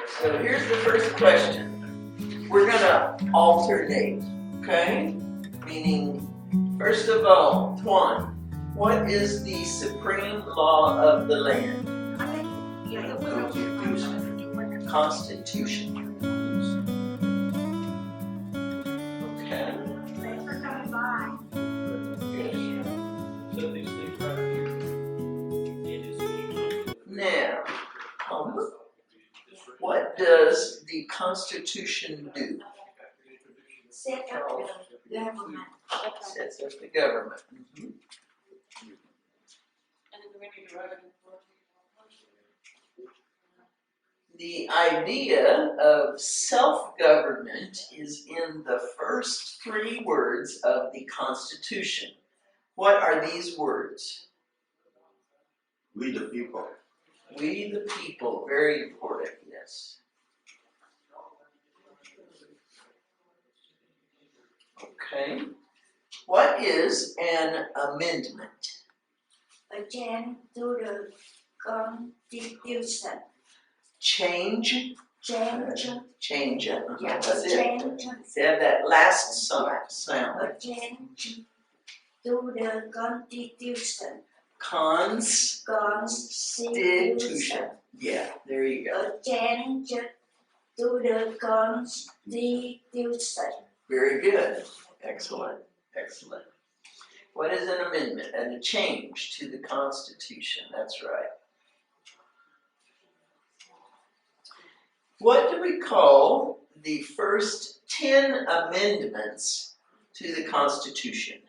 So here's the first question. We're gonna alternate, okay? Meaning, first of all, Tuan, what is the supreme law of the land? Constitution. Okay. Now, what does the Constitution do? Set up the government. Sets up the government. Mm-hmm. The idea of self-government is in the first 3 words of the Constitution. What are these words? We the people. We the people. Very important, yes. Okay. What is an amendment? A change to the Constitution. Change. Change. Yeah, That's it. change. Have that last sound. A change to the Constitution. Constitution. Yeah, there you go. A change to the Constitution. Very good. Excellent. Excellent. What is an amendment? And a change to the Constitution. That's right. What do we call the first 10 amendments to the Constitution?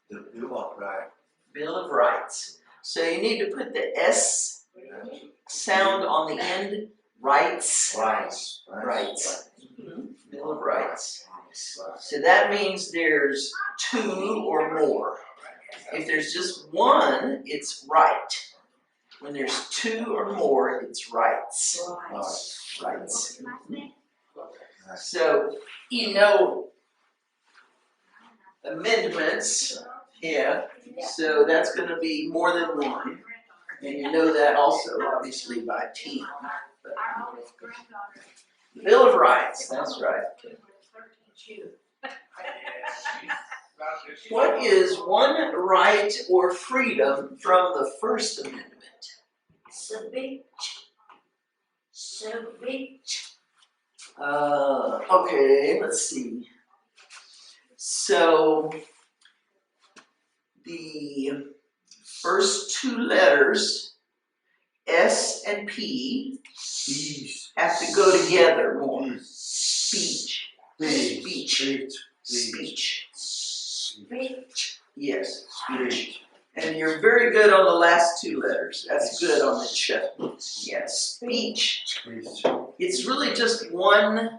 The Bill of Rights. Bill of Rights. So you need to put the S sound on the end. Rights. Rights. Mhm. Bill of Rights. So that means there's 2 or more. If there's just one, it's right. When there's 2 or more, it's rights. Rights. So, you know, amendments, yeah, so that's going to be more than one. And you know that also, obviously, by team. Bill of Rights, that's right. What is one right or freedom from the First Amendment? Civics. Okay, let's see. So, the first 2 letters, S and P, have to go together more. Speech. Yes, speech. And you're very good on the last 2 letters. That's good on the ch. Yes, speech. It's really just one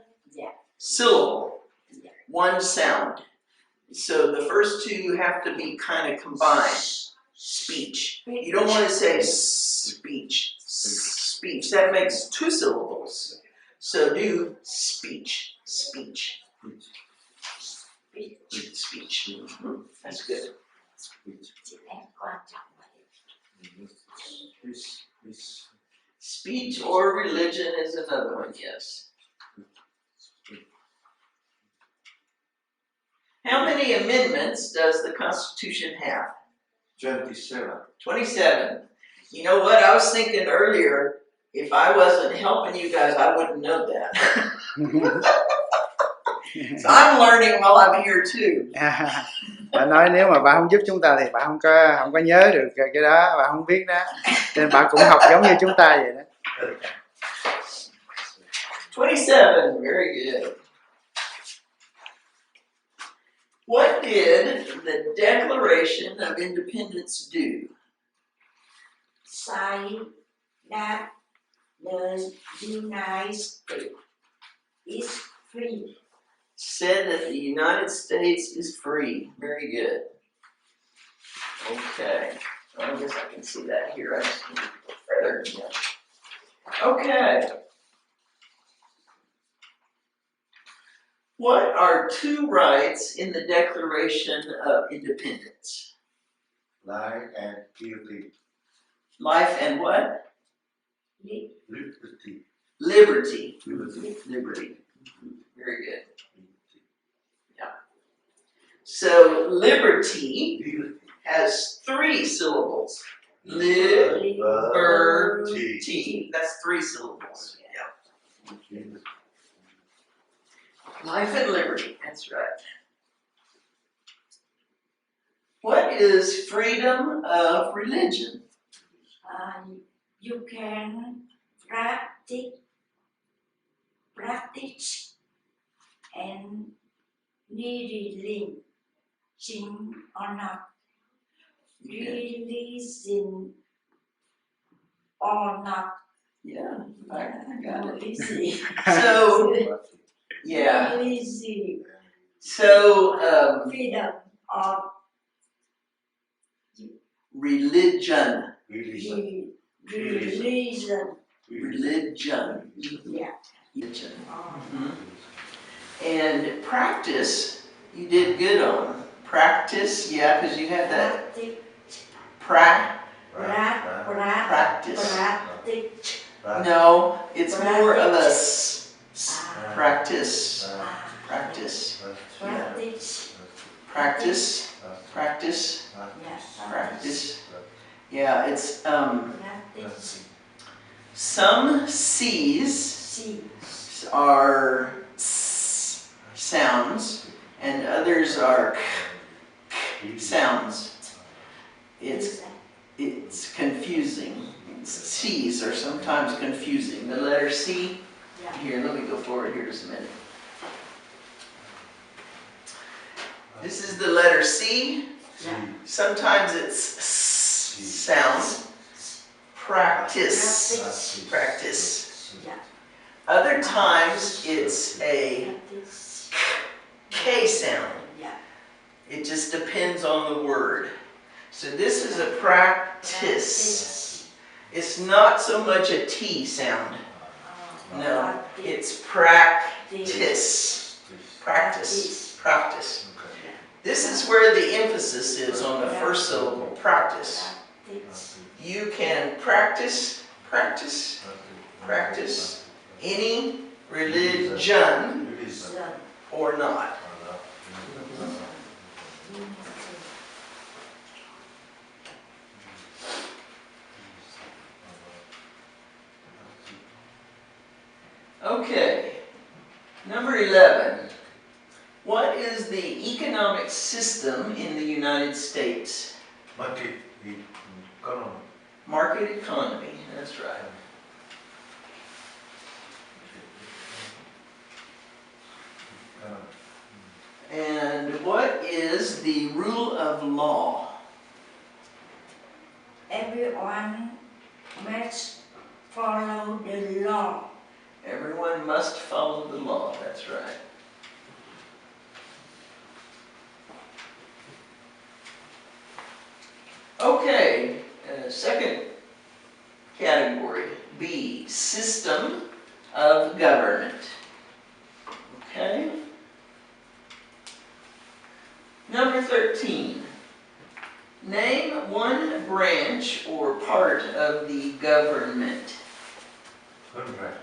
syllable, one sound. So the first 2 have to be kind of combined. Speech. You don't want to say speech. Speech. That makes 2 syllables. So do speech. Speech. Mm-hmm. That's good. Speech or religion is another one, yes. How many amendments does the Constitution have? 27. 27. You know what? I was thinking earlier, if I wasn't helping you guys, I wouldn't know that. So I'm learning while I'm here too. Bà nói nếu mà bà không giúp chúng ta thì bà không có nhớ được cái đó, bà không biết đó. Nên bà cũng học giống như chúng ta vậy đó. 27, very good. What did the Declaration of Independence do? Say that the United States is free. Said that the United States is free. Very good. Okay. I guess I can see that here. I just need to go further. Yeah. Okay. What are 2 rights in the Declaration of Independence? Life and liberty. Life and what? Liberty. Liberty. Liberty. Very good. Yeah. So liberty has 3 syllables. Liberty. That's 3 syllables. Yeah. Life and liberty. That's right. What is freedom of religion? You can practice and religion or not. Religion or not. Yeah, I got it. Easy. So, yeah. Easy. So, Freedom of religion. religion. Religion. Yeah. Religion. And practice, you did good on. Practice, yeah, because you had that practice. No, it's more of a practice. Practice. Practice. Practice. Practice. Yeah, it's some C's are sounds and others are sounds. It's confusing. C's are sometimes confusing. The letter C. Here, let me go forward here just a minute. This is the letter C. Sometimes it's sound. Practice. Practice. Other times it's a K sound. It just depends on the word. So this is a practice. It's not so much a T sound. No, it's practice. Practice. Practice. This is where the emphasis is on the first syllable, practice. You can practice, practice, practice any religion or not. Okay, number 11. What is the economic system in the United States? Market economy. Market economy, that's right. And what is the rule of law? Everyone must follow the law. Everyone must follow the law, that's right. Okay, second category, B, system of government. Okay. Number 13. Name one branch or part of the government. Contract.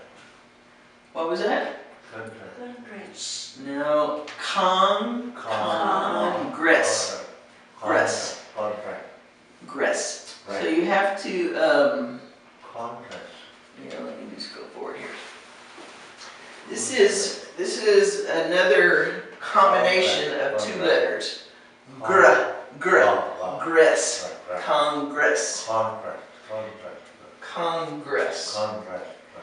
What was that? Congress. No, Congress. Gress. Right. So you have to, Contract. let me just go forward here. This is another combination of 2 letters. Gress. Congress. Congress.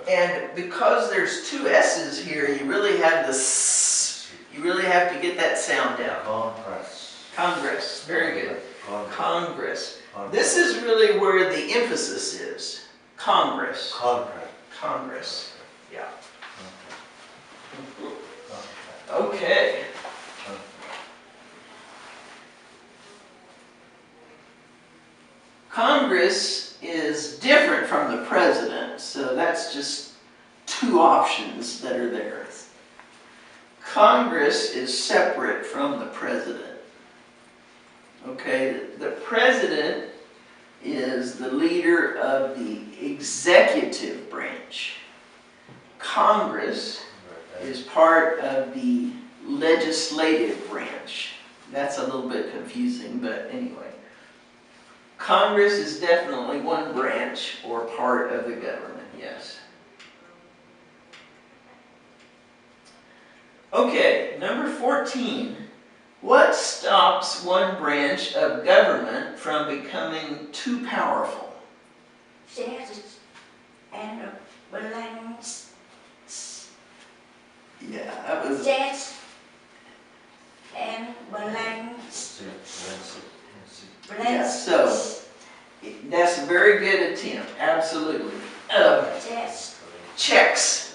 And because there's 2 S's here, you really have the S. You really have to get that sound out. Congress. Very good. Congress. This is really where the emphasis is. Congress. Congress. Yeah. Okay. Congress is different from the president, so that's just 2 options that are there. Congress is separate from the president. Okay, the president is the leader of the executive branch. Congress is part of the legislative branch. That's a little bit confusing, but anyway. Congress is definitely one branch or part of the government, yes. Okay, number 14. What stops one branch of government from becoming too powerful? That and balance. Yeah, that was... That and balance. Yeah, so that's a very good attempt, absolutely. That. Checks. Checks.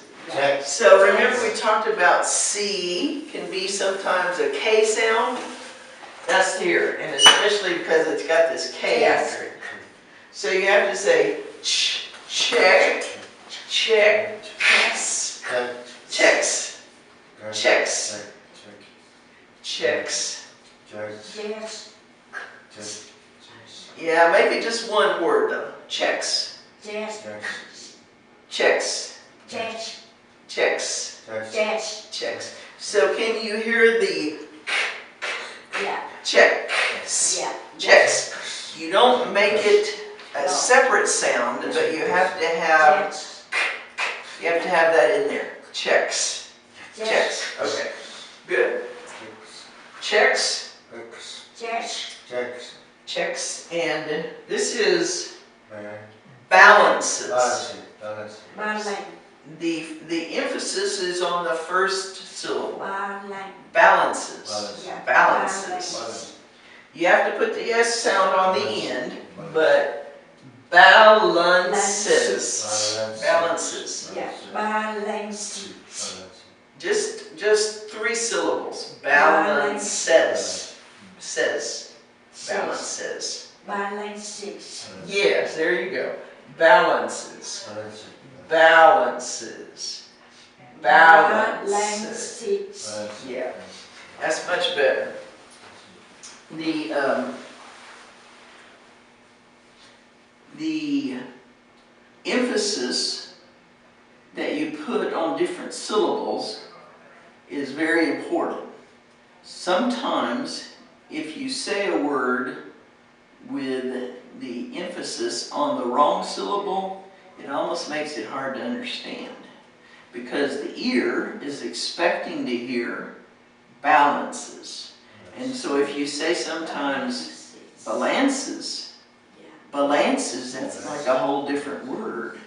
So remember we talked about C can be sometimes a K sound? That's here, and especially because it's got this K Yes. after it. So you have to say check, check, checks, checks, checks, checks. That. Yeah, maybe just one word though. Checks, That. checks, That. checks, That. checks. So can you hear the Yeah. checks? Yeah. Checks. You don't make it a separate sound, but you have to have that in there. Checks. Checks. Okay. Good. Checks. Checks. And this is balances. Balance. The emphasis is on the first syllable. Balance. Balances. Yeah. Balances. You have to put the S sound on the end, but balances. Balances. Yeah. Balance. Just 3 syllables. Balances. Says. Balances. Balances. Yes, there you go. Balances. Balances. Balances. Balances. Yeah, that's much better. The emphasis that you put on different syllables is very important. Sometimes if you say a word with the emphasis on the wrong syllable, it almost makes it hard to understand, because the ear is expecting to hear balances. And so if you say sometimes balances, that's like a whole different word.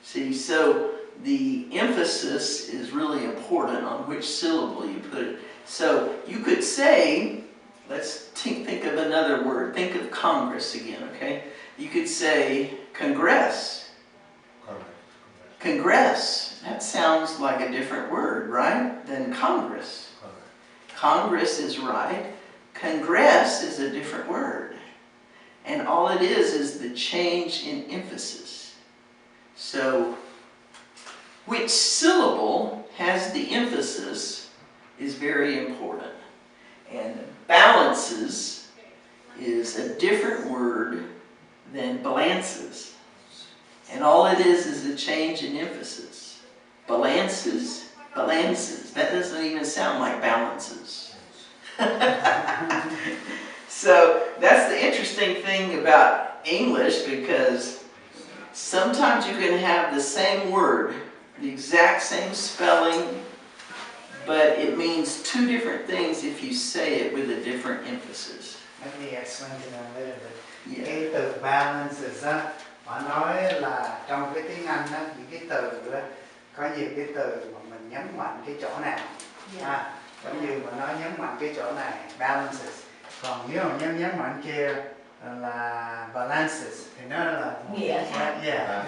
See, so the emphasis is really important on which syllable you put it. So you could say, let's think of another word. Think of Congress again, okay? You could say congress. Congress. That sounds like a different word, right? Than Congress. Congress is right. Congress is a different word. And all it is the change in emphasis. So, which syllable has the emphasis is very important. And balances is a different word than balances. And all it is a change in emphasis. Balances, balances. That doesn't even sound like balances. So that's the interesting thing about English, because sometimes you can have the same word, the exact same spelling, but it means 2 different things if you say it with a different emphasis. Let me explain to them a little bit. Yeah. Cái từ balances á, họ nói là trong cái tiếng Anh á, những cái từ á, có nhiều cái từ mà mình nhấn mạnh cái chỗ nào. Giống như mà nói nhấn mạnh cái chỗ này, balances. Còn nếu mà nhấn mạnh kia là balances thì nó là nghĩa khác. Yeah.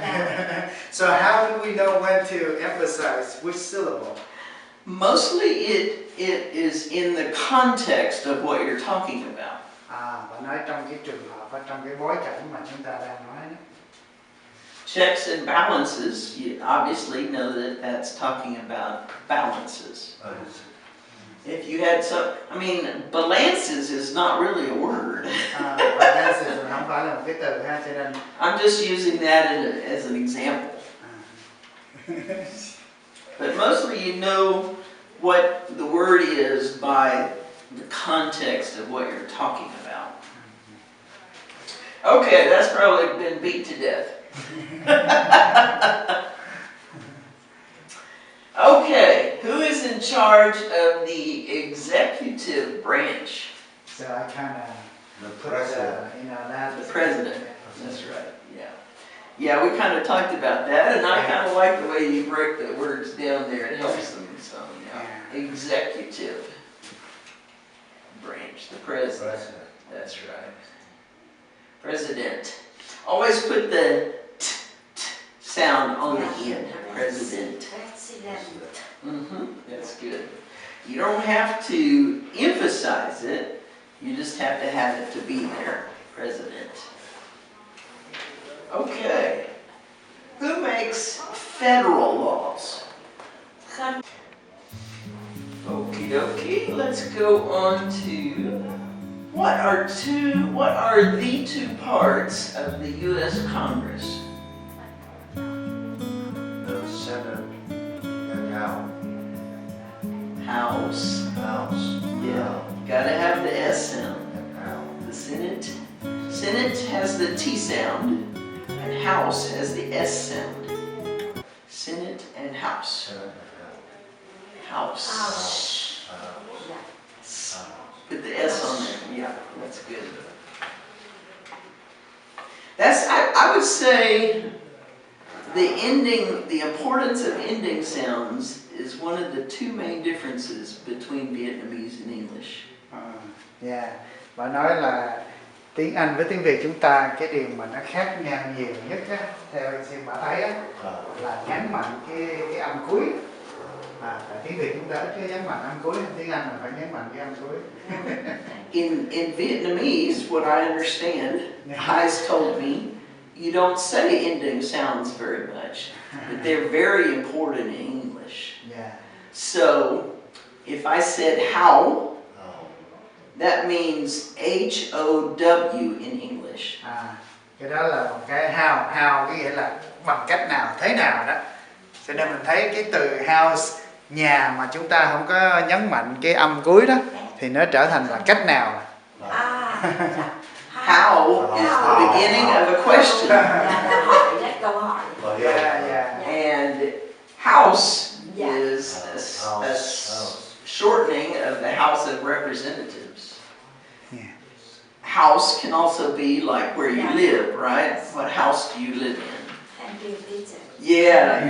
So how do we know when to emphasize which syllable? Mostly it is in the context of what you're talking about. Và nói trong cái trường hợp và trong cái bối cảnh mà chúng ta đang nói đó. Checks and balances, you obviously know that that's talking about balances. If you had some, I mean, balances is not really a word. Balances không phải là một cái từ ha, cho nên I'm just using that as an example. mostly you know what the word is by the context of what you're talking about. Okay, that's probably been beat to death. Okay, who is in charge of the executive branch? So I kind of The put president. that. The president. That's right, yeah. Yeah, we kind of talked about that, and I kind of like the way you break the words down there. It helps them some, yeah. Executive branch, the president. President. That's right. President. Always put the t sound on the end. President. That's good. You don't have to emphasize it. You just have to have it to be there. President. Okay. Who makes federal laws? Okie dokie. Let's go on to what are the two parts of the U.S. Congress? The Senate and House. House. House. Yeah. Gotta have the S sound. And House. The Senate. Senate has the T sound, and House has the S sound. Senate and House. Senate and House. House. House. Put the S on there. Yeah, that's good. I would say the importance of ending sounds is one of the two main differences between Vietnamese and English. Bà nói là tiếng Anh với tiếng Việt chúng ta cái điều mà nó khác nhau nhiều nhất á, theo xem bà thấy á, là nhấn mạnh cái âm cuối. Tại tiếng Việt chúng ta ít có nhấn mạnh âm cuối, tiếng Anh là phải nhấn mạnh cái âm cuối. In Vietnamese, what I understand, Hai's told me, you don't say ending sounds very much, but they're very important in English. So, if I said how, that means H-O-W in English. Cái đó là một cái how có nghĩa là bằng cách nào, thế nào đó. Cho nên mình thấy cái từ house, nhà mà chúng ta không có nhấn mạnh cái âm cuối đó, thì nó trở thành là cách nào. How is the beginning of a question. And house is a shortening of the House of Representatives. House can also be like where you live, right? What house do you live in? Yeah,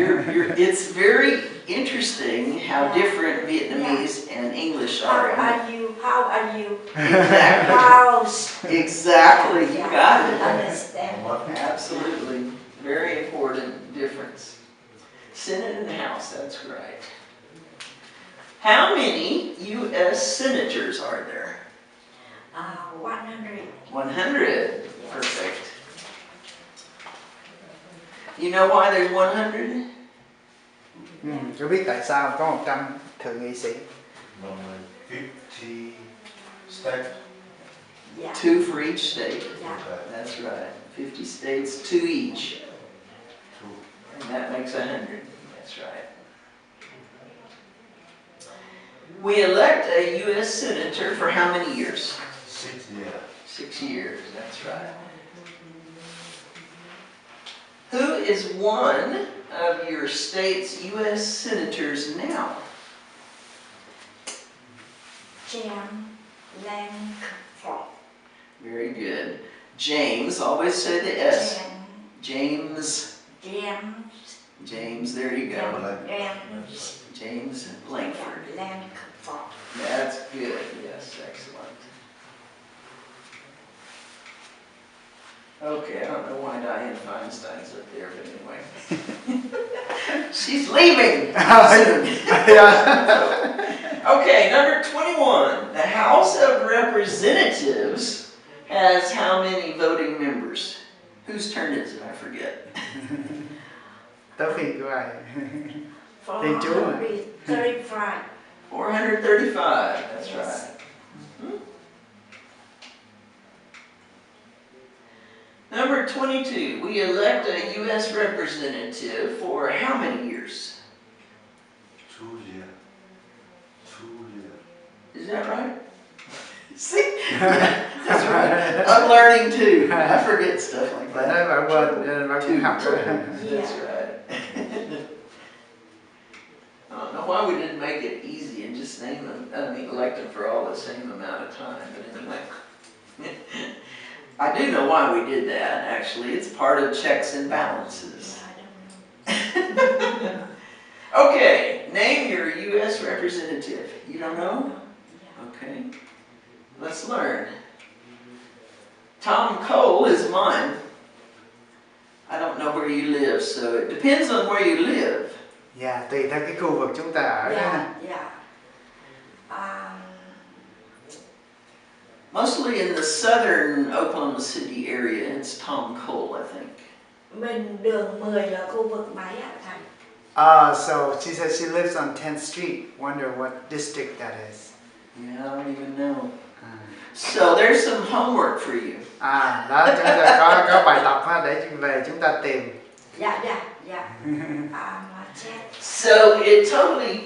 it's very interesting how different Vietnamese and English are. How are you? Exactly. House. Exactly, you got it. Understand. Absolutely. Very important difference. Senate and House, that's right. How many U.S. senators are there? 100. 100. Perfect. You know why there's 100? Có biết tại sao có 100 thượng nghị sĩ? 50 states. Two for each state. Okay. That's right. 50 states, two each. And that makes 100. That's right. We elect a U.S. senator for how many years? 6 years. 6 years, that's right. Who is one of your state's U.S. senators now? Very good. James, always say the S. James. James, there you go. James Langford. That's good, yes, excellent. Okay, I don't know why Diane Feinstein's up there, but anyway. She's leaving soon. Okay, number 21. The House of Representatives has how many voting members? Whose turn is it? I forget. Tới phiên của ai? Tiền Chúa. 435. 435, that's right. Number 22, we elect a U.S. representative for how many years? 2 years. 2 years. Is that right? See? That's right. I'm learning too. I forget stuff like Bạn that. nói bạn quên, nên bạn cũng học rồi. That's right. I don't know why we didn't make it easy and just name them, elect them for all the same amount of time, but anyway. I do know why we did that, actually. It's part of checks and balances. Okay, name your U.S. representative. You don't know? Okay. Let's learn. Tom Cole is mine. I don't know where you live, so it depends on where you live. Dạ, tùy theo cái khu vực chúng ta ở đó. Yeah. Mostly in the southern Oklahoma City area, it's Tom Cole, I think. Mình đường 10 là khu vực mấy ạ Thành? So she says she lives on 10th Street. Wonder what district that is. Yeah, I don't even know. So there's some homework for you. Đó, chúng ta có bài tập ha, để về chúng ta tìm. Dạ. Check. So it totally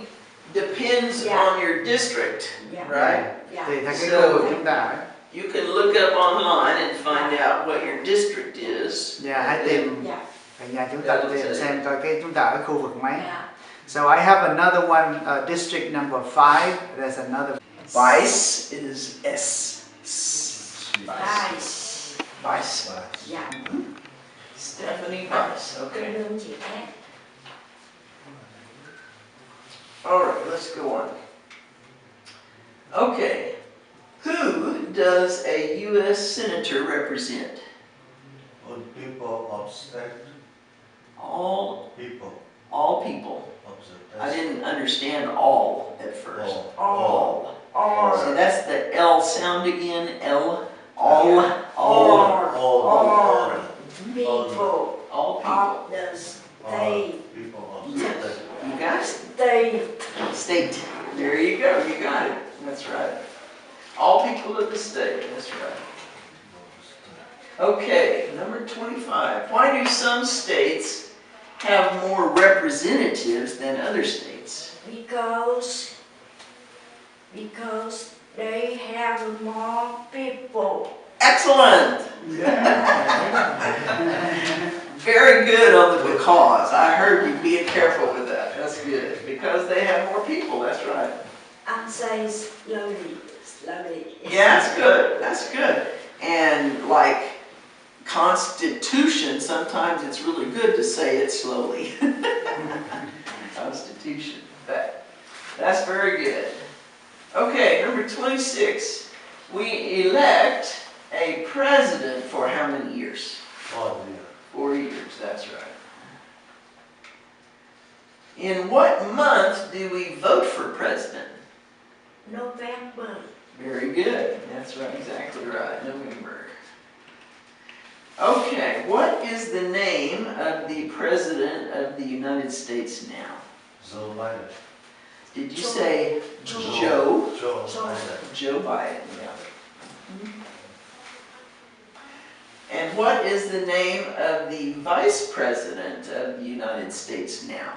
depends on your district, right? Tùy theo cái khu vực chúng ta ở. You can look up online and find out what your district is. Dạ, hãy tìm. Ở nhà chúng ta tìm xem coi cái chúng ta ở khu vực mấy. So I have another one, district number 5. There's another. Vice is S. Vice. Vice. Dạ. Stephanie Vice. Okay. Đường chị em. All right, let's go on. Okay. Who does a U.S. senator represent? All people of state. All People people. of the I didn't understand all at first. All. See, that's the L sound again. L. All. People All people. of the state. People of the state. You got it? State. State. There you go. You got it. That's right. All people of the state. That's right. Okay, number 25. Why do some states have more representatives than other states? Because they have more people. Excellent! Very good on the because. I heard you being careful with that. That's good. Because they have more people, that's right. And say slowly. Yeah, that's good. That's good. And like Constitution, sometimes it's really good to say it slowly. Constitution. That's very good. Okay, number 26. We elect a president for how many years? 4 years. 4 years, that's right. In what month do we vote for president? November. Very good. That's right, exactly right. November. Okay, what is the name of the President of the United States now? Joe Biden. Did you say Joe? Joe Biden. Joe Biden, yeah. And what is the name of the Vice President of the United States now?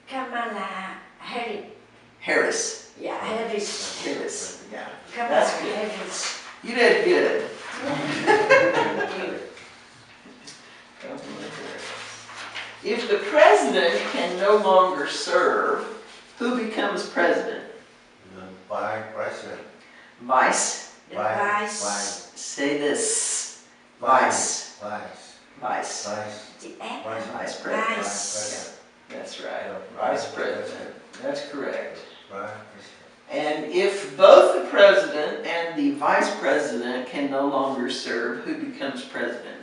Kamala Harris. Harris. Yeah, Harris. Harris, yeah. Kamala That's good. Harris. You did good. If the president can no longer serve, who becomes president? The vice president. Vice. The vice. Say this. Vice. Vice. Vice. The F. Vice president. Vice. That's right. Vice president. That's correct. Vice And if both the president and the vice president can no longer serve, who becomes president?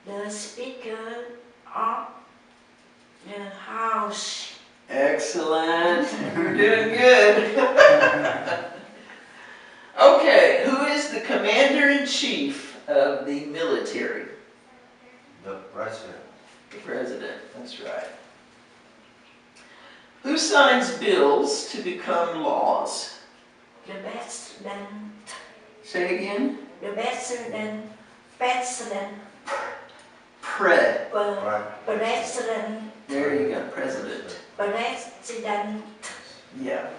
The Speaker of the House. Excellent. You're doing good. Okay, who is the commander-in-chief of the military? The president. The president, that's right. Who signs bills to become laws? The President. Say it again. The President. Right. President. There you go, president. President. Yeah,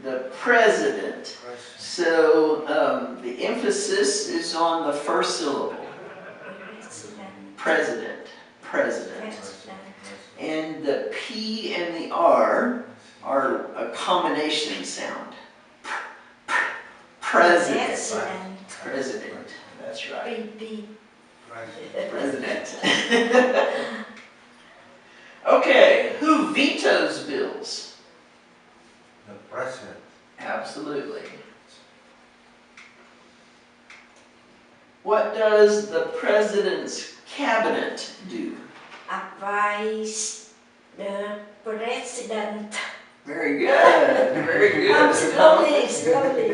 the president. So the emphasis is on the first syllable. President. President. And the P and the R are a combination sound. President. President. That's right. President. Okay, who vetoes bills? The president. Absolutely. What does the president's cabinet do? Advise the president. Very good. Very good. Slowly. Sorry.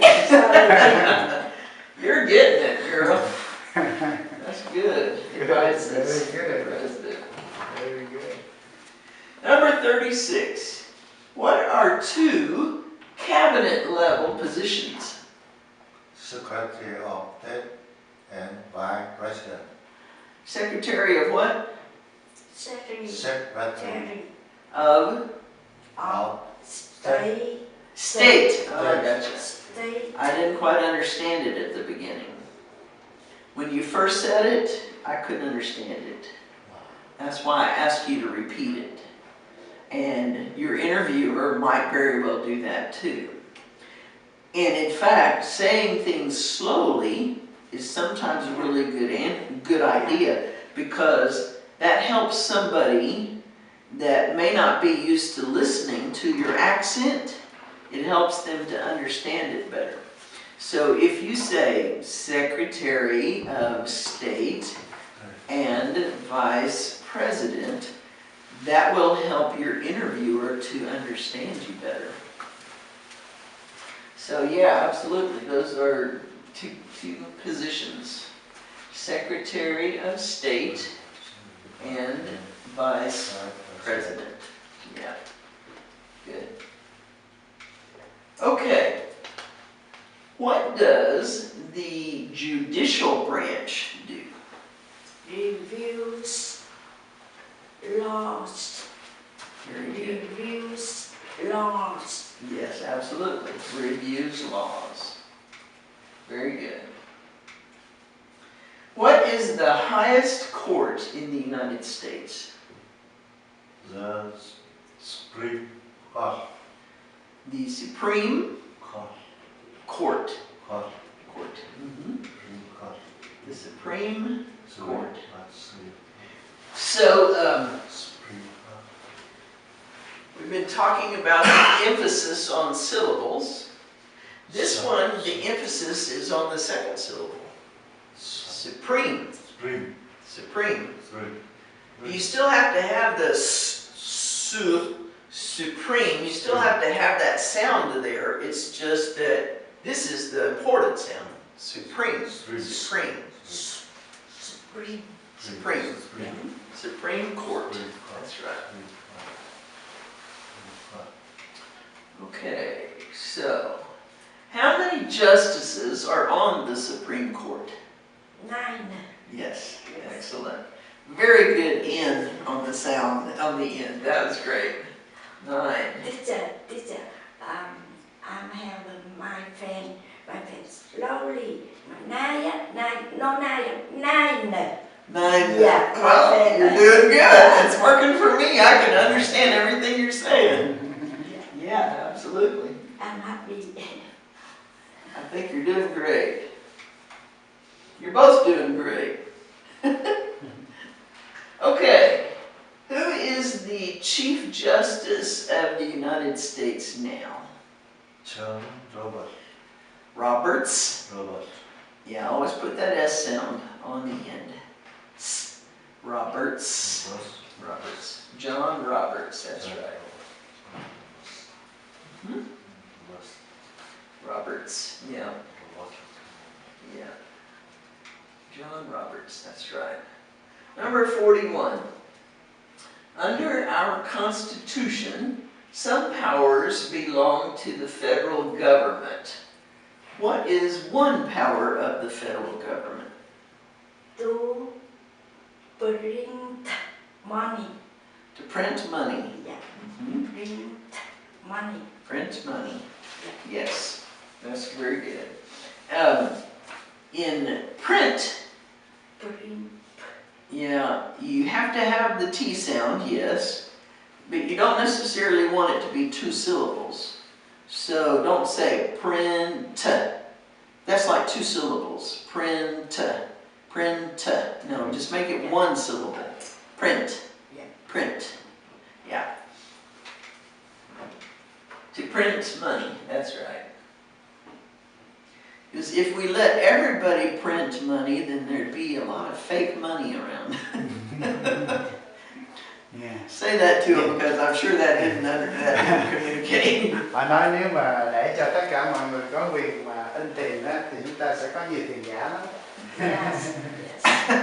You're getting it, girl. That's good. Advises Very good. the president. Very good. Number 36. What are two cabinet level positions? Secretary of State and Vice President. Secretary of what? Secretary Of of State. state. Oh, I gotcha. State. I didn't quite understand it at the beginning. When you first said it, I couldn't understand it. That's why I asked you to repeat it. And your interviewer might very well do that too. And in fact, saying things slowly is sometimes a really good idea, because that helps somebody that may not be used to listening to your accent. It helps them to understand it better. So if you say Secretary of State and Vice President, that will help your interviewer to understand you better. So yeah, absolutely. Those are two positions. Secretary of State and Vice President. Yeah. Good. Okay. What does the judicial branch do? Reviews laws. Very good. Reviews laws. Yes, absolutely. Reviews laws. Very good. What is the highest court in the United States? the Supreme Court. The Supreme Court. Court. Court. Court. Supreme Court. The Supreme Court. Supreme So, Court. we've been talking about the emphasis on syllables. This one, the emphasis is on the second syllable. Supreme. Supreme. Supreme. Supreme. You still have to have the supreme. You still have to have that sound there. It's just that this is the important sound. Supreme. Supreme. Supreme. Supreme. Supreme. Supreme Court. Supreme. That's right. Okay, so how many justices are on the Supreme Court? 9. Yes, excellent. Very good N on the sound, on the end. That was great. 9. Teacher, I'm having my friend slowly. 9. 9. Yeah. Well, you're doing good. It's working for me. I can understand everything you're saying. Yeah, absolutely. I'm happy. I think you're doing great. You're both doing great. Okay. Who is the Chief Justice of the United States now? John Robert. Roberts. Robert. Yeah, always put that S sound on the end. Roberts. Roberts. John Roberts, that's right. Roberts, yeah. Yeah. John Roberts, that's right. Number 41. Under our Constitution, some powers belong to the federal government. What is one power of the federal government? To Print money. To print money. Yeah. Mhm. Print money. Print money. Yes, that's very good. In print, Print. yeah, you have to have the T sound, yes, but you don't necessarily want it to be 2 syllables. So don't say print. That's like 2 syllables. Print. Print. No, just make it 1 syllable. Print. Yeah. Print. Yeah. To print money, that's right. Because if we let everybody print money, then there'd be a lot of fake money around. Yeah. Say that to them because I'm sure that didn't communicate. Họ nói nếu mà để cho tất cả mọi người có quyền mà in tiền á, thì chúng ta sẽ có nhiều tiền giả lắm. Yes. Yes. Right.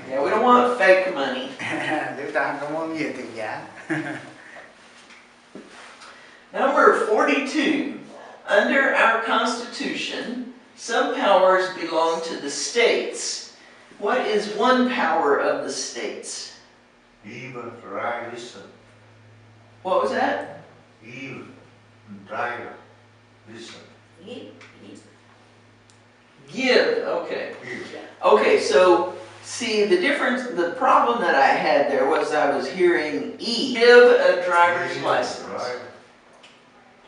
Yeah, we don't want fake money. Chúng ta không có nhiều tiền giả. Number 42. Under our Constitution, some powers belong to the states. What is one power of the states? Give, right, listen. What was that? Give, drive, listen. Give. Okay. Give. Okay, so see the difference, the problem that I had there was I was hearing E. Give a driver's Give, license. right.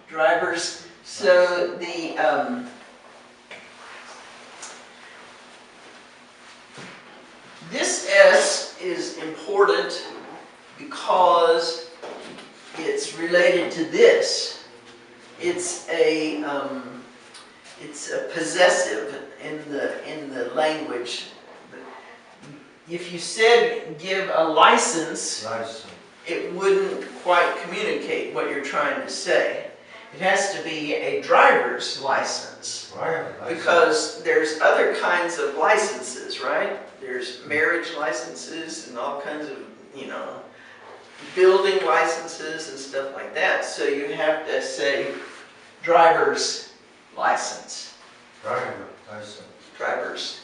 Drivers, so the, this S is important because it's related to this. It's a possessive in the language. If you said give a license, License. it wouldn't quite communicate what you're trying to say. It has to be a driver's license Right. License. because there's other kinds of licenses, right? There's marriage licenses and all kinds of, building licenses and stuff like that. So you have to say driver's license. Driver license. Drivers.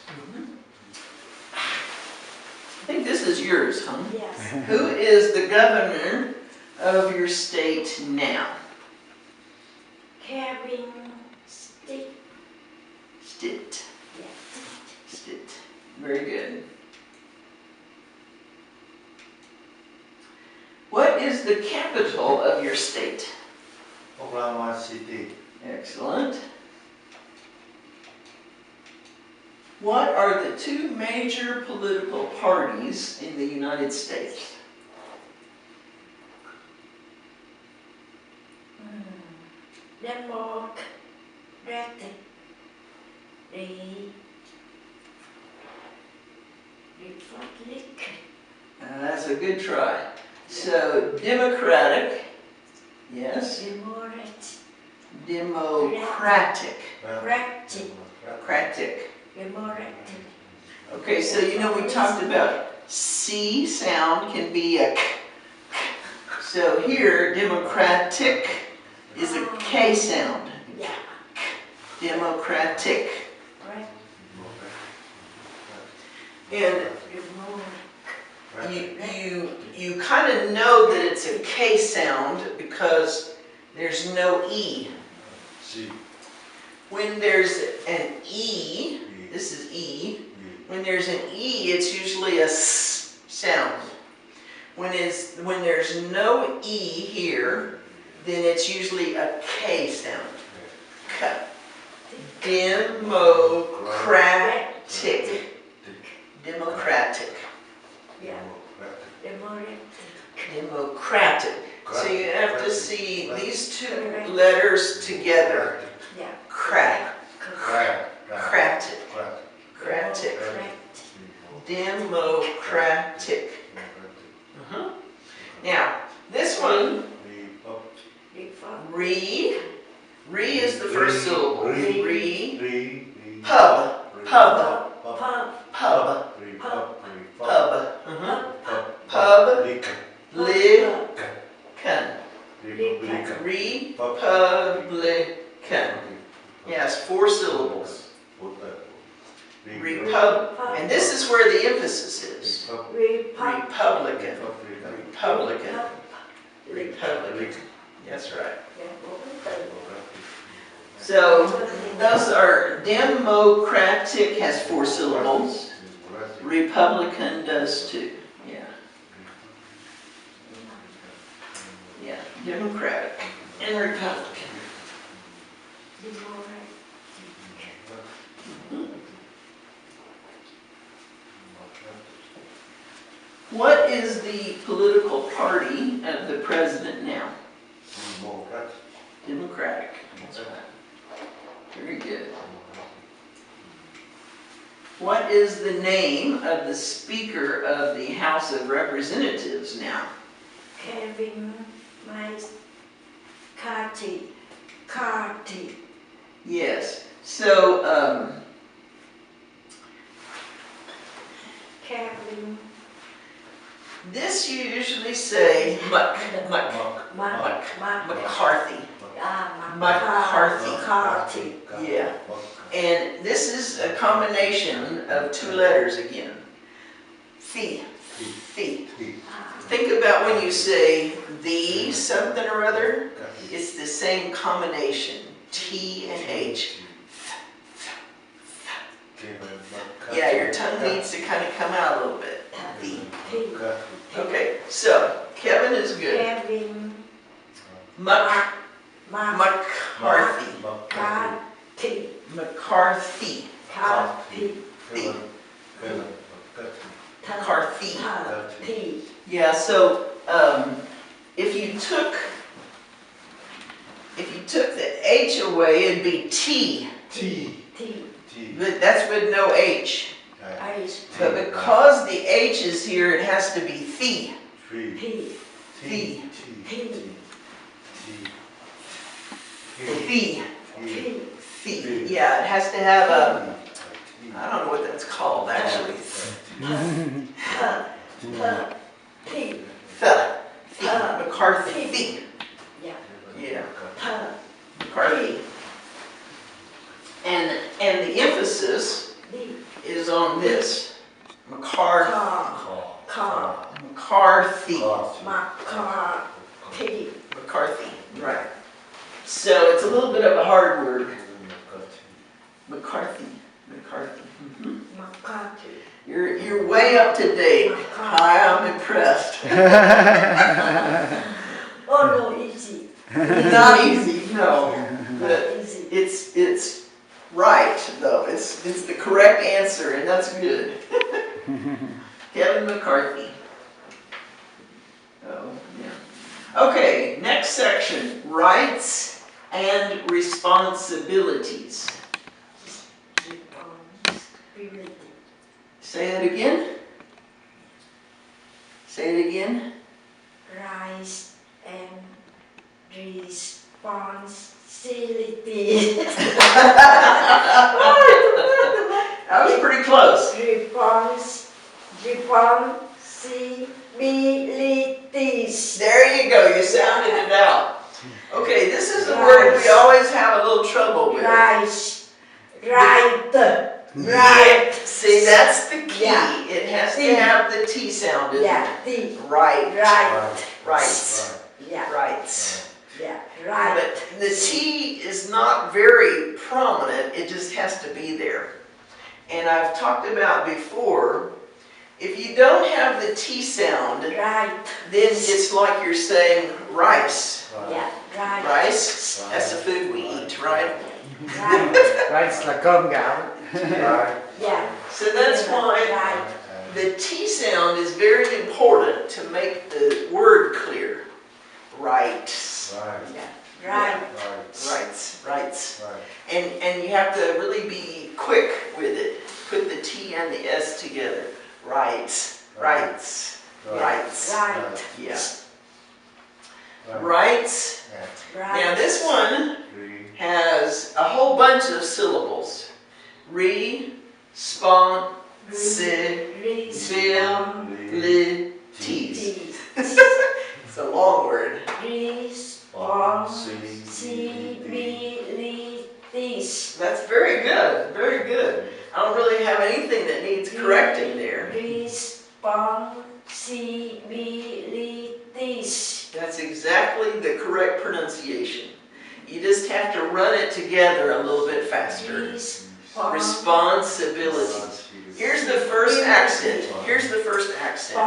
I think this is yours, huh? Yes. Who is the governor of your state now? Kevin Stick. Stitt. Yes. Stitt. Very good. What is the capital of your state? Oklahoma City. Excellent. What are the 2 major political parties in the United States? Democratic. Republic. That's a good try. So, Democratic, yes. Democratic. Democratic. Democratic. Okay, so we talked about C sound can be a K. So here, Democratic is a K sound. Yeah. Democratic. Right. And you kind of know that it's a K sound because there's no E. C. When there's an E, this is E. When there's an E, it's usually a S sound. When there's no E here, then it's usually a K sound. K. Democratic. Democratic. Yeah. Democratic. Democratic. So you have to see these 2 letters together. Yeah. Cratic. Cratic. Democratic. Now, this one, re is the first syllable. Re. Pub. Pub. Pub. Pub. Publican. Republican. Yes, 4 syllables. And this is where Republican. Republican. That's right. So those are democratic has 4 syllables. Republican does too. Yeah. Yeah. Democratic and Republican. What is the political party of the president now? Democratic. That's right. Very good. What is the name of the Speaker of the House of Representatives now? Kevin McCarthy. Yes. So, Kevin. this you usually say McCarthy. McCarthy. Yeah. And this is a combination of 2 letters again. Fee. Think about when you say the something or other, it's the same combination. T and H. Yeah, your tongue needs to kind of come out a little bit. The. Okay, so Kevin is good. Kevin McCarthy. McCarthy. Yeah, so if you took the H away, it'd be T. But that's with no H. But because the H is here, it has to be thee. Thee. Yeah, it has to have a, I don't know what that's called actually. McCarthy. Yeah. McCarthy. And the emphasis is on this. McCarthy. Right. So it's a little bit of a hard word. McCarthy. Mm-hmm. You're way up to date. Hi, I'm impressed. Oh no, easy. Not easy, no. But Easy. it's right though. It's the correct answer, and that's good. Kevin McCarthy. Oh yeah. Okay, next section: rights and responsibilities. Say it again. Say it again. Rights and responsibility. That was pretty close. Responsibilities. There you go. You sounded it out. Okay, this is the word we always have a little trouble with. Rights. Right. See, that's the key. Yeah. It has to have the T sound, isn't it? Right. Rights. Yeah. Rights. Yeah. Right. But the T is not very prominent. It just has to be there. And I've talked about before, if you don't have the T sound, Right. then it's like you're saying rice. Yeah. Right. Rice, that's the food we eat, right? Right. Rice là cơm gạo. Yeah. So that's why Right. the T sound is very important to make the word clear. Right. Yeah. Right. Rights. And you have to really be quick with it. Put the T and the S together. Rights. Right. Yeah. Rights. Right. Now this one has a whole bunch of syllables. Responsibilities. It's a long word. Responsibilities. That's very good. Very good. I don't really have anything that needs correcting there. Responsibilities. Civics. That's exactly the correct pronunciation. You just have to run it together a little bit faster. Responsibilities. Here's the first accent. Here's the first accent.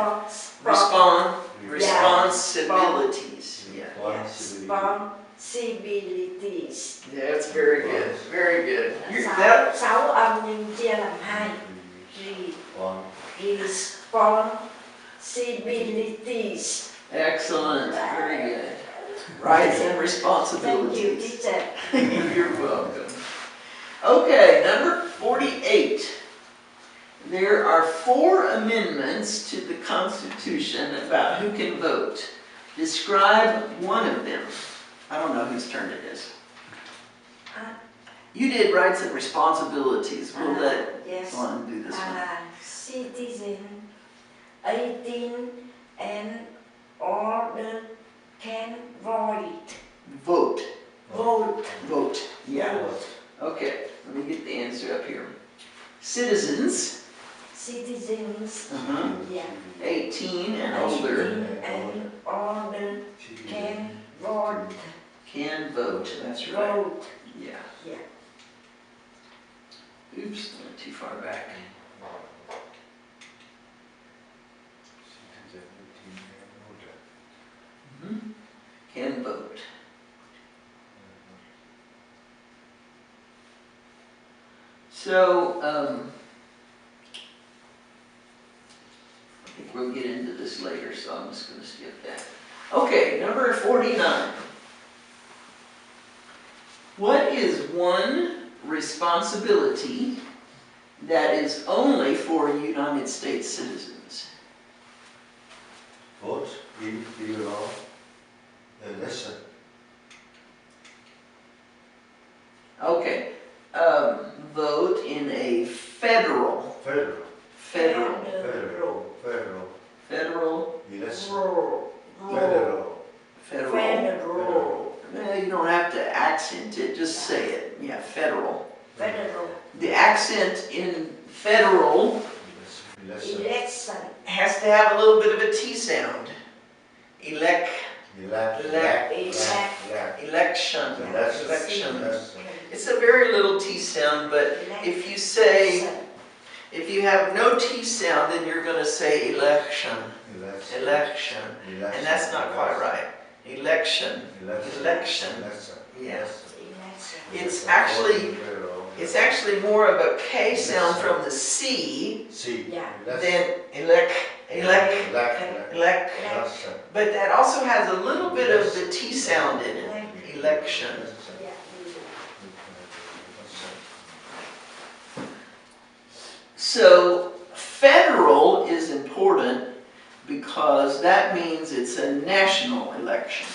Responsibilities. Yeah. Responsibilities. That's very good. Very good. Sáu âm nhưng chia làm hai. Responsibilities. Excellent. Very good. Rights and Thank you, responsibilities. teacher. You're welcome. Okay, number 48. There are 4 amendments to the Constitution about who can vote. Describe one of them. I don't know whose turn it is. You did rights and responsibilities. We'll let Yes. Luong do this one. Citizen 18 and older can vote. Vote. Vote. Vote. Yeah. Okay, let me get the answer up here. Citizens, Citizens. Yeah. 18 and older, 18 and older can vote. can vote. That's right. Vote. Yeah. Yeah. Oops, went too far back. Can vote. So, I think we'll get into this later, so I'm just going to skip that. Okay, number 49. What is one responsibility that is only for United States citizens? Vote in bilingual lesson. Okay, vote in a federal Federal election. Federal. You don't have to accent it, just say it. Yeah, federal. Federal. The accent in federal Election. Election. has to have a little bit of a T sound. Election. It's a very little T sound, but if you say, if you have no T sound, then you're going to say election. Election. And that's not quite right. Election. Yes. It's actually more of a K sound from the C Yeah. than elect. But that also has a little bit of the T sound in it. Election. So federal is important because that means it's a national election.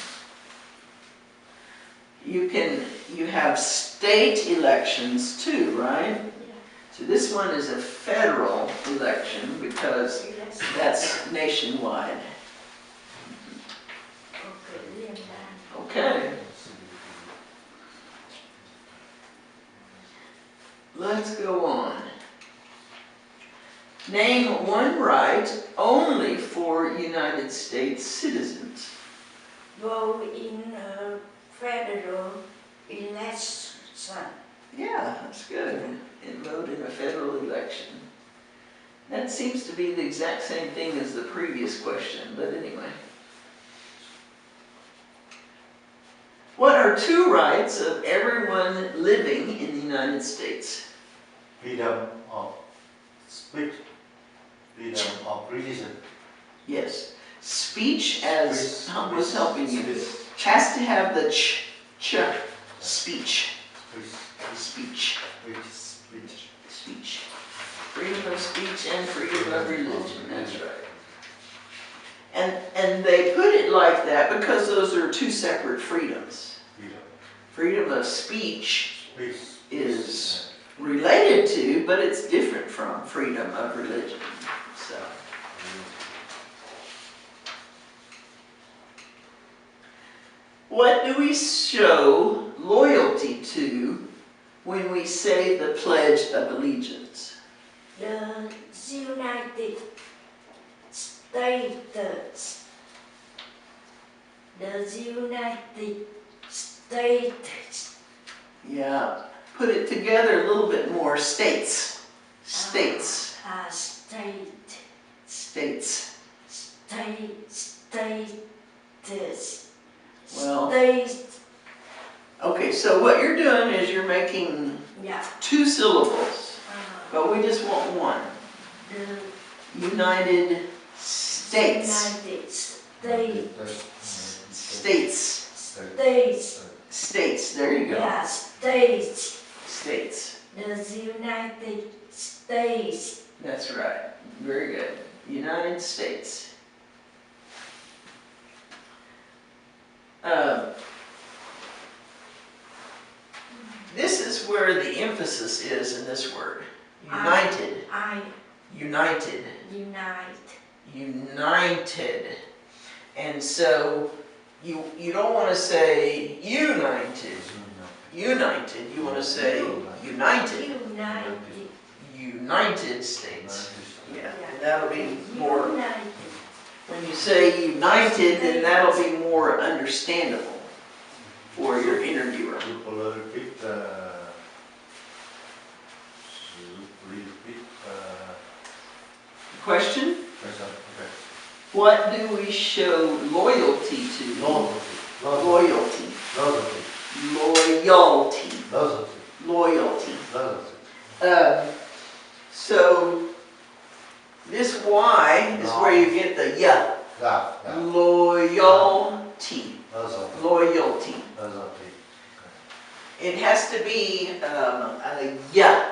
You have state elections too, right? So this one is a federal election because that's nationwide. Okay. Let's go on. Name one right only for United States citizens. Vote in a federal election. Yeah, that's good. And vote in a federal election. That seems to be the exact same thing as the previous question, but anyway. What are 2 rights of everyone living in the United States? Freedom of speech. Freedom of religion. Yes. Speech, as Tom was helping you, has to have the ch, speech. Speech. Speech. Freedom of speech and freedom of religion, that's right. And they put it like that because those are 2 separate freedoms. Freedom of speech is related to, but it's different from freedom of religion. So. What do we show loyalty to when we say the Pledge of Allegiance? The United States. The United States. Yeah. Put it together a little bit more. States. States. State. States. States. Well, States. okay, so what you're doing is you're making Yeah. 2 syllables, but we just want one. The United States. United States. States. States. States. There you go. Yeah, States. States. The United States. That's right. Very good. United States. This is where the emphasis is in this word. United. United. United. And so you don't want to say united. United. You want to say united. United States. Yeah. And that'll be more. When you say united, then that'll be more understandable for your interviewer. Question? What do we show loyalty to? Loyalty. Loyalty. So this Y is where you get the ya. Loyalty. Loyalty. It has to be a ya.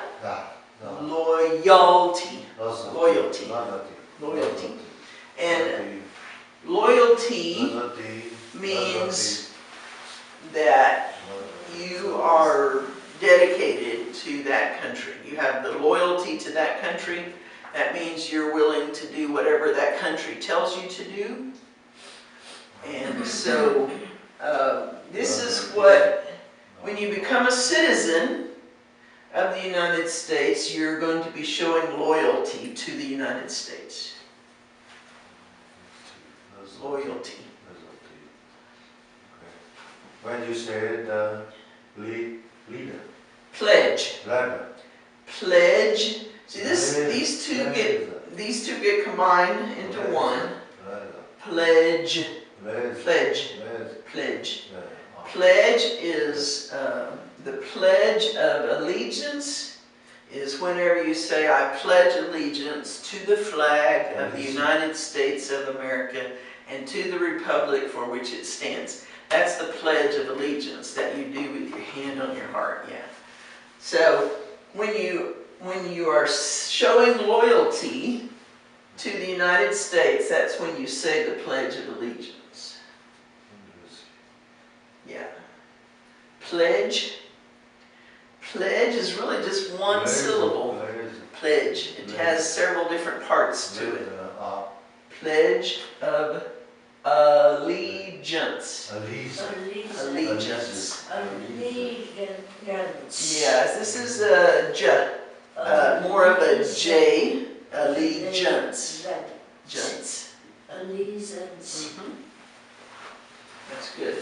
Loyalty. Loyalty. Loyalty. And loyalty means that you are dedicated to that country. You have the loyalty to that country. That means you're willing to do whatever that country tells you to do. And so this is what, when you become a citizen of the United States, you're going to be showing loyalty to the United States. Loyalty. When you say the leader. Pledge. Leader. Pledge. See these two get combined into one. Pledge. Pledge. Pledge. Pledge is the pledge of allegiance is whenever you say, I pledge allegiance to the flag of the United States of America and to the republic for which it stands. That's the pledge of allegiance that you do with your hand on your heart. Yeah. So when you are showing loyalty to the United States, that's when you say the Pledge of Allegiance. Yeah. Pledge. Pledge is really just one syllable. Pledge. It has several different parts to it. Pledge of allegiance. Allegiance. Yes, this is a J. More of a J. Allegiance. Allegiance. That's good.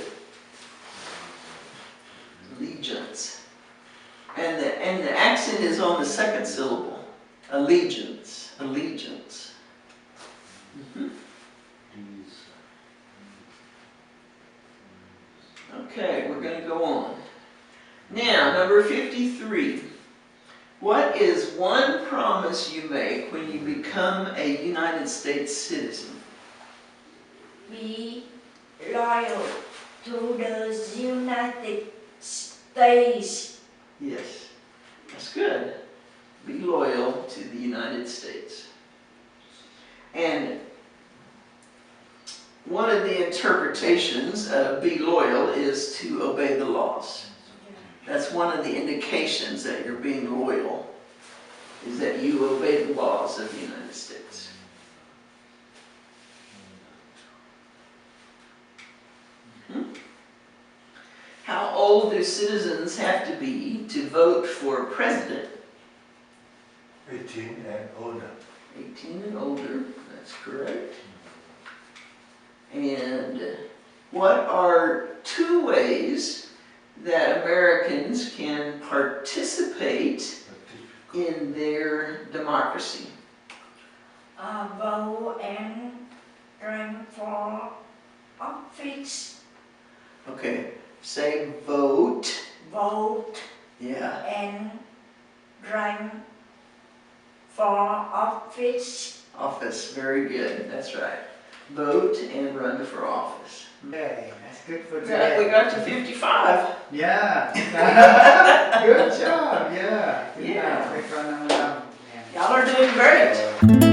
Allegiance. And the accent is on the second syllable. Allegiance. Allegiance. Okay, we're going to go on. Now, number 53. What is one promise you make when you become a United States citizen? Be loyal to the United States. Yes, that's good. Be loyal to the United States. And one of the interpretations of be loyal is to obey the laws. That's one of the indications that you're being loyal, is that you obey the laws of the United States. How old do citizens have to be to vote for president? 18 and older. 18 and older, that's correct. And what are 2 ways that Americans can participate in their democracy? Vote and run for office. Okay, say vote. Vote Yeah. and run for office. Office, very good, that's right. Vote and run for office. Okay, that's good for We today. got to 55. Yeah. Good job. Yeah. Yeah. Good job. Y'all are doing great.